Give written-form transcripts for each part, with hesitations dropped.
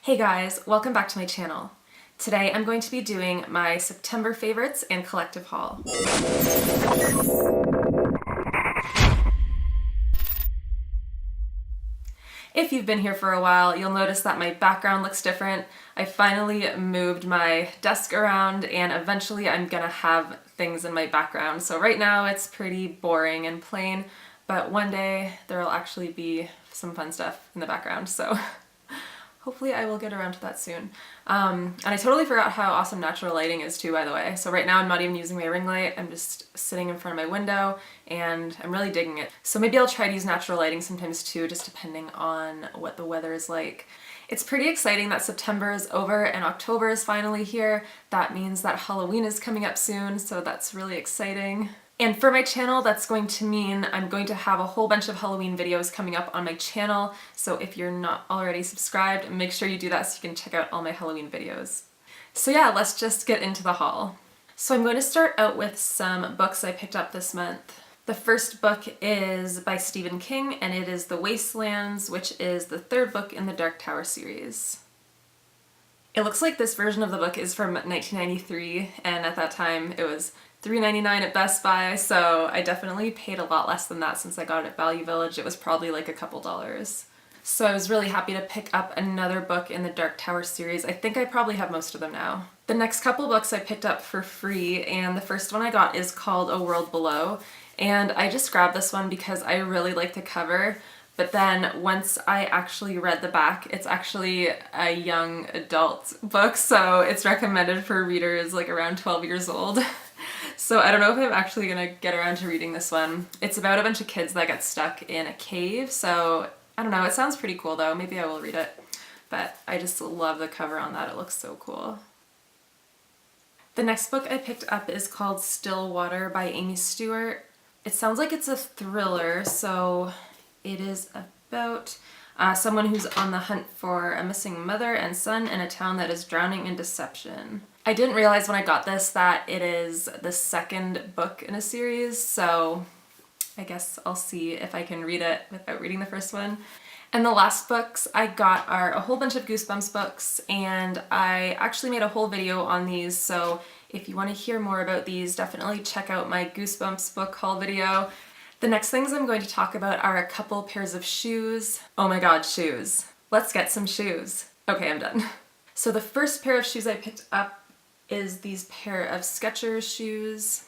Hey guys, welcome back to my channel. Today I'm going to be doing my September favorites and collective haul. If you've been here for a while, you'll notice that my background looks different. I finally moved my desk around and eventually I'm gonna have things in my background. So right now it's pretty boring and plain, but one day there will actually be some fun stuff in the background, so hopefully I will get around to that soon. And I totally forgot how awesome natural lighting is too, by the way. So right now I'm not even using my ring light, I'm just sitting in front of my window and I'm really digging it. So maybe I'll try to use natural lighting sometimes too, just depending on what the weather is like. It's pretty exciting that September is over and October is finally here. That means that Halloween is coming up soon, so that's really exciting. And for my channel, that's going to mean I'm going to have a whole bunch of Halloween videos coming up on my channel, so if you're not already subscribed, make sure you do that so you can check out all my Halloween videos. So yeah, let's just get into the haul. So I'm going to start out with some books I picked up this month. The first book is by Stephen King, and it is The Wastelands, which is the third book in the Dark Tower series. It looks like this version of the book is from 1993, and at that time it was $3.99 at Best Buy, so I definitely paid a lot less than that since I got it at Value Village. It was probably like a couple dollars. So I was really happy to pick up another book in the Dark Tower series. I think I probably have most of them now. The next couple books I picked up for free, and the first one I got is called A World Below, and I just grabbed this one because I really like the cover. But then once I actually read the back, it's actually a young adult book, so it's recommended for readers like around 12 years old. So I don't know if I'm actually gonna get around to reading this one. It's about a bunch of kids that get stuck in a cave, so I don't know, it sounds pretty cool though. Maybe I will read it. But I just love the cover on that, it looks so cool. The next book I picked up is called Still Water by Amy Stewart. It sounds like it's a thriller, so it is about someone who's on the hunt for a missing mother and son in a town that is drowning in deception. I didn't realize when I got this that it is the second book in a series, so I guess I'll see if I can read it without reading the first one. And the last books I got are a whole bunch of Goosebumps books, and I actually made a whole video on these, so if you want to hear more about these, definitely check out my Goosebumps book haul video. The next things I'm going to talk about are a couple pairs of shoes. Oh my god, shoes. Let's get some shoes. Okay, I'm done. So the first pair of shoes I picked up is these pair of Skechers shoes.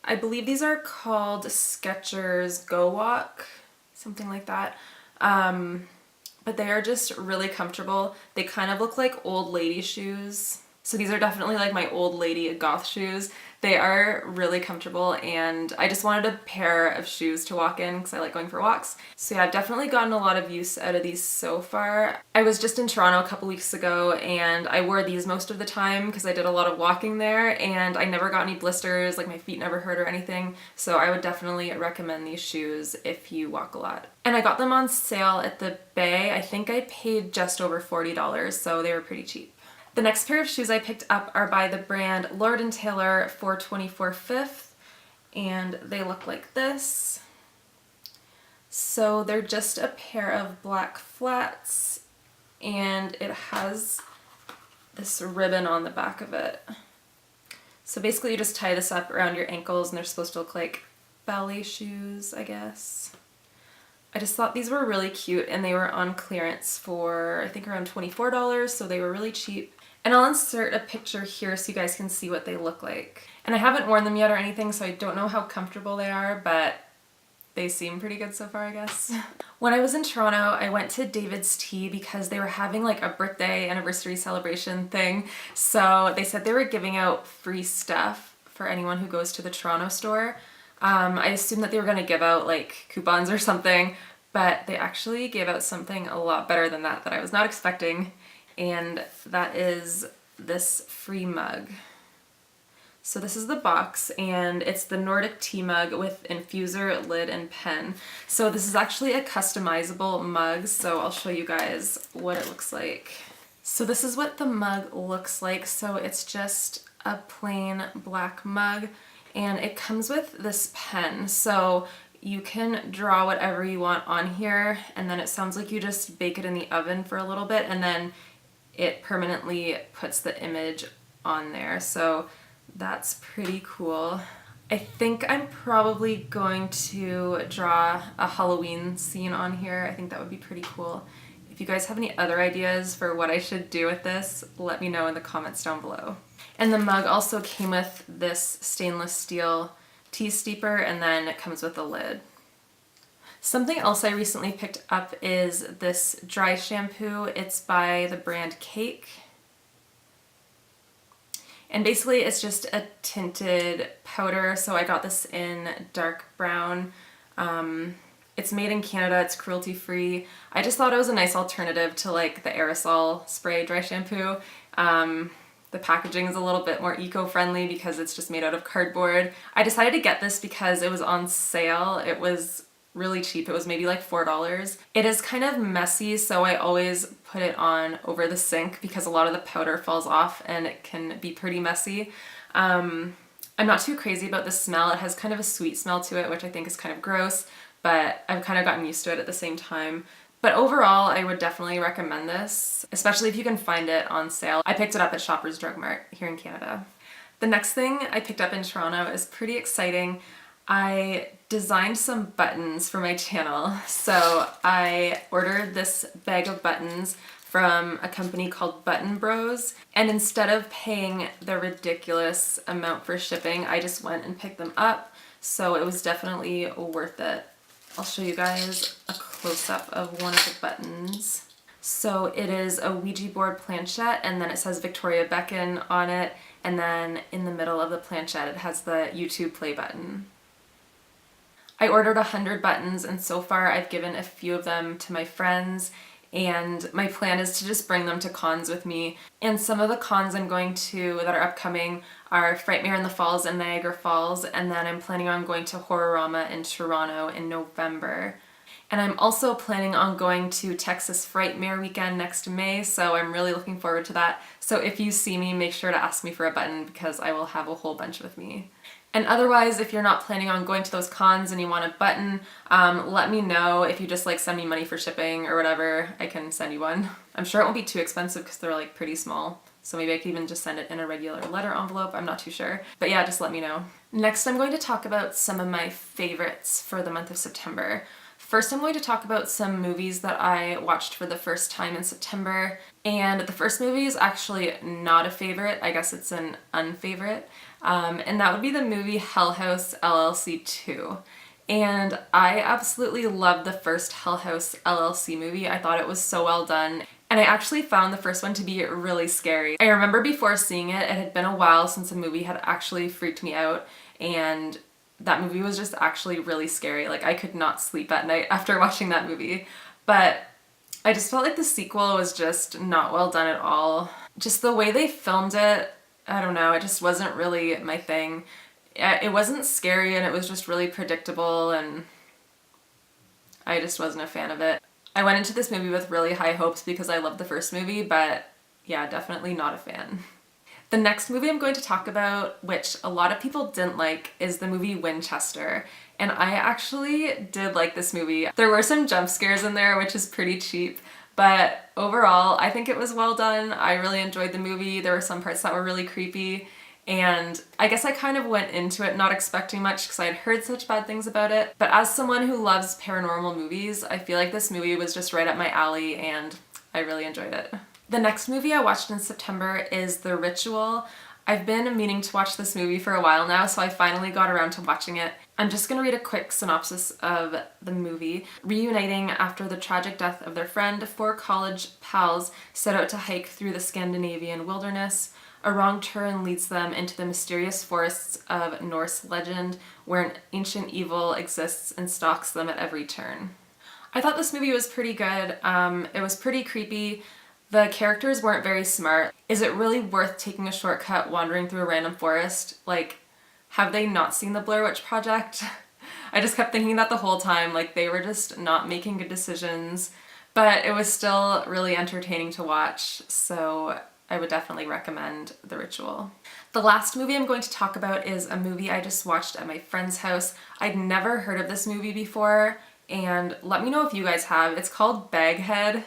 I believe these are called Skechers Go Walk, something like that. But they are just really comfortable. They kind of look like old lady shoes. So these are definitely like my old lady goth shoes. They are really comfortable, and I just wanted a pair of shoes to walk in because I like going for walks. So yeah, I've definitely gotten a lot of use out of these so far. I was just in Toronto a couple weeks ago and I wore these most of the time because I did a lot of walking there, and I never got any blisters, like my feet never hurt or anything. So I would definitely recommend these shoes if you walk a lot. And I got them on sale at the Bay. I think I paid just over $40, so they were pretty cheap. The next pair of shoes I picked up are by the brand Lord & Taylor for 24/5, and they look like this. So they're just a pair of black flats, and it has this ribbon on the back of it. So basically you just tie this up around your ankles, and they're supposed to look like ballet shoes, I guess. I just thought these were really cute, and they were on clearance for I think around $24, so they were really cheap. And I'll insert a picture here so you guys can see what they look like. And I haven't worn them yet or anything, so I don't know how comfortable they are, but they seem pretty good so far, I guess. When I was in Toronto, I went to David's Tea because they were having like a birthday anniversary celebration thing. So they said they were giving out free stuff for anyone who goes to the Toronto store. I assumed that they were going to give out like coupons or something, but they actually gave out something a lot better than that I was not expecting. And that is this free mug. So this is the box, and it's the Nordic tea mug with infuser, lid, and pen. So this is actually a customizable mug, so I'll show you guys what it looks like. So this is what the mug looks like. So it's just a plain black mug, and it comes with this pen. So you can draw whatever you want on here, and then it sounds like you just bake it in the oven for a little bit, and then it permanently puts the image on there. So that's pretty cool. I think I'm probably going to draw a Halloween scene on here. I think that would be pretty cool. If you guys have any other ideas for what I should do with this, let me know in the comments down below. And the mug also came with this stainless steel tea steeper, and then it comes with a lid. Something else I recently picked up is this dry shampoo. It's by the brand Cake. And basically it's just a tinted powder, so I got this in dark brown. It's made in Canada, it's cruelty free. I just thought it was a nice alternative to like the aerosol spray dry shampoo. The packaging is a little bit more eco-friendly because it's just made out of cardboard. I decided to get this because it was on sale. It was really cheap. It was maybe like $4. It is kind of messy, so I always put it on over the sink because a lot of the powder falls off and it can be pretty messy. I'm not too crazy about the smell. It has kind of a sweet smell to it, which I think is kind of gross, but I've kind of gotten used to it at the same time. But overall, I would definitely recommend this, especially if you can find it on sale. I picked it up at Shoppers Drug Mart here in Canada. The next thing I picked up in Toronto is pretty exciting. I designed some buttons for my channel. So I ordered this bag of buttons from a company called Button Bros, and instead of paying the ridiculous amount for shipping, I just went and picked them up. So it was definitely worth it. I'll show you guys a close-up of one of the buttons. So it is a Ouija board planchette, and then it says Victoria Beckon on it, and then in the middle of the planchette it has the YouTube play button. I ordered 100 buttons, and so far I've given a few of them to my friends, and my plan is to just bring them to cons with me. And some of the cons I'm going to that are upcoming are Frightmare in the Falls and Niagara Falls, and then I'm planning on going to Horrorama in Toronto in November. And I'm also planning on going to Texas Frightmare weekend next May, so I'm really looking forward to that. So if you see me, make sure to ask me for a button because I will have a whole bunch with me. And otherwise, if you're not planning on going to those cons and you want a button, let me know. If you just like send me money for shipping or whatever, I can send you one. I'm sure it won't be too expensive because they're like pretty small. So maybe I could even just send it in a regular letter envelope. I'm not too sure. But yeah, just let me know. Next, I'm going to talk about some of my favorites for the month of September. First, I'm going to talk about some movies that I watched for the first time in September. And the first movie is actually not a favorite. I guess it's an unfavorite. And that would be the movie Hell House LLC 2. And I absolutely loved the first Hell House LLC movie. I thought it was so well done. And I actually found the first one to be really scary. I remember before seeing it, it had been a while since a movie had actually freaked me out, and that movie was just actually really scary. Like, I could not sleep at night after watching that movie. But I just felt like the sequel was just not well done at all. Just the way they filmed it, I don't know, it just wasn't really my thing. It wasn't scary, and it was just really predictable, and I just wasn't a fan of it. I went into this movie with really high hopes because I loved the first movie, but yeah, definitely not a fan. The next movie I'm going to talk about, which a lot of people didn't like, is the movie Winchester. And I actually did like this movie. There were some jump scares in there, which is pretty cheap, but overall, I think it was well done. I really enjoyed the movie. There were some parts that were really creepy, and I guess I kind of went into it not expecting much because I had heard such bad things about it. But as someone who loves paranormal movies, I feel like this movie was just right up my alley, and I really enjoyed it. The next movie I watched in September is The Ritual. I've been meaning to watch this movie for a while now, so I finally got around to watching it. I'm just gonna read a quick synopsis of the movie. Reuniting after the tragic death of their friend, four college pals set out to hike through the Scandinavian wilderness. A wrong turn leads them into the mysterious forests of Norse legend, where an ancient evil exists and stalks them at every turn. I thought this movie was pretty good. It was pretty creepy. The characters weren't very smart. Is it really worth taking a shortcut wandering through a random forest? Like, have they not seen the Blair Witch Project? I just kept thinking that the whole time, like they were just not making good decisions, but it was still really entertaining to watch, so I I would definitely recommend The Ritual. The last movie I'm going to talk about is a movie I just watched at my friend's house. I'd never heard of this movie before, and let me know if you guys have. It's called Baghead,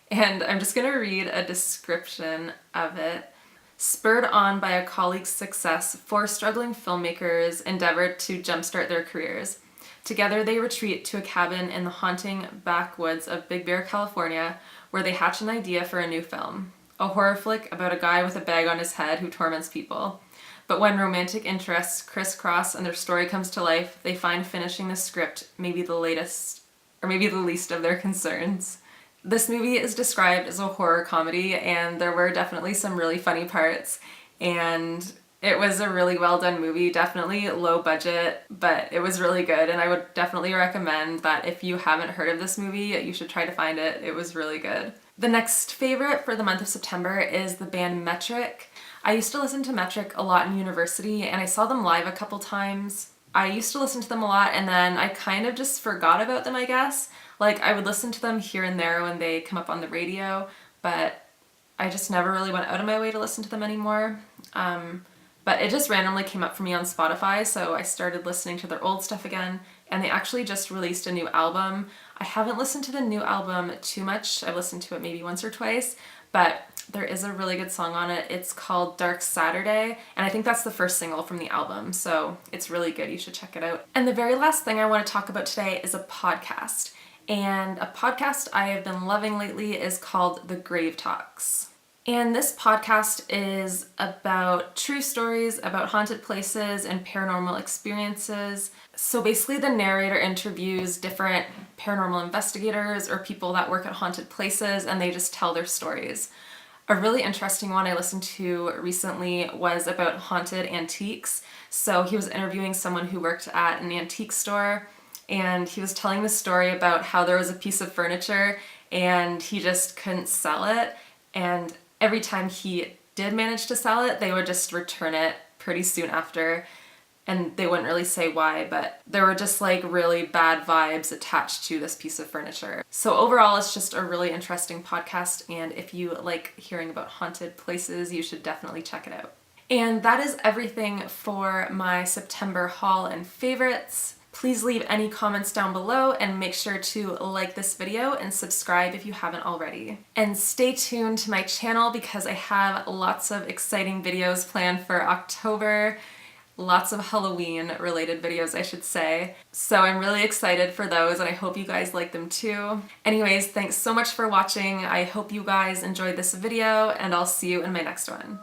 and I'm just gonna read a description of it. Spurred on by a colleague's success, four struggling filmmakers endeavor to jumpstart their careers. Together they retreat to a cabin in the haunting backwoods of Big Bear, California, where they hatch an idea for a new film. A horror flick about a guy with a bag on his head who torments people. But when romantic interests crisscross and their story comes to life, they find finishing the script maybe the latest, or maybe the least of their concerns. This movie is described as a horror comedy, and there were definitely some really funny parts, and it was a really well done movie, definitely low budget, but it was really good, and I would definitely recommend that if you haven't heard of this movie, you should try to find it. It was really good. The next favorite for the month of September is the band Metric. I used to listen to Metric a lot in university, and I saw them live a couple times. I used to listen to them a lot, and then I kind of just forgot about them, I guess. Like, I would listen to them here and there when they come up on the radio, but I just never really went out of my way to listen to them anymore. But it just randomly came up for me on Spotify, so I started listening to their old stuff again, and they actually just released a new album. I haven't listened to the new album too much. I've listened to it maybe once or twice, but there is a really good song on it. It's called Dark Saturday, and I think that's the first single from the album, so it's really good. You should check it out. And the very last thing I want to talk about today is a podcast. And a podcast I have been loving lately is called The Grave Talks. And this podcast is about true stories about haunted places and paranormal experiences. So basically the narrator interviews different paranormal investigators or people that work at haunted places, and they just tell their stories. A really interesting one I listened to recently was about haunted antiques. So he was interviewing someone who worked at an antique store, and he was telling the story about how there was a piece of furniture and he just couldn't sell it, and every time he did manage to sell it, they would just return it pretty soon after, and they wouldn't really say why, but there were just like really bad vibes attached to this piece of furniture. So overall, it's just a really interesting podcast, and if you like hearing about haunted places, you should definitely check it out. And that is everything for my September haul and favorites. Please leave any comments down below and make sure to like this video and subscribe if you haven't already. And stay tuned to my channel because I have lots of exciting videos planned for October. Lots of Halloween related videos, I should say. So I'm really excited for those, and I hope you guys like them too. Anyways, thanks so much for watching. I hope you guys enjoyed this video, and I'll see you in my next one.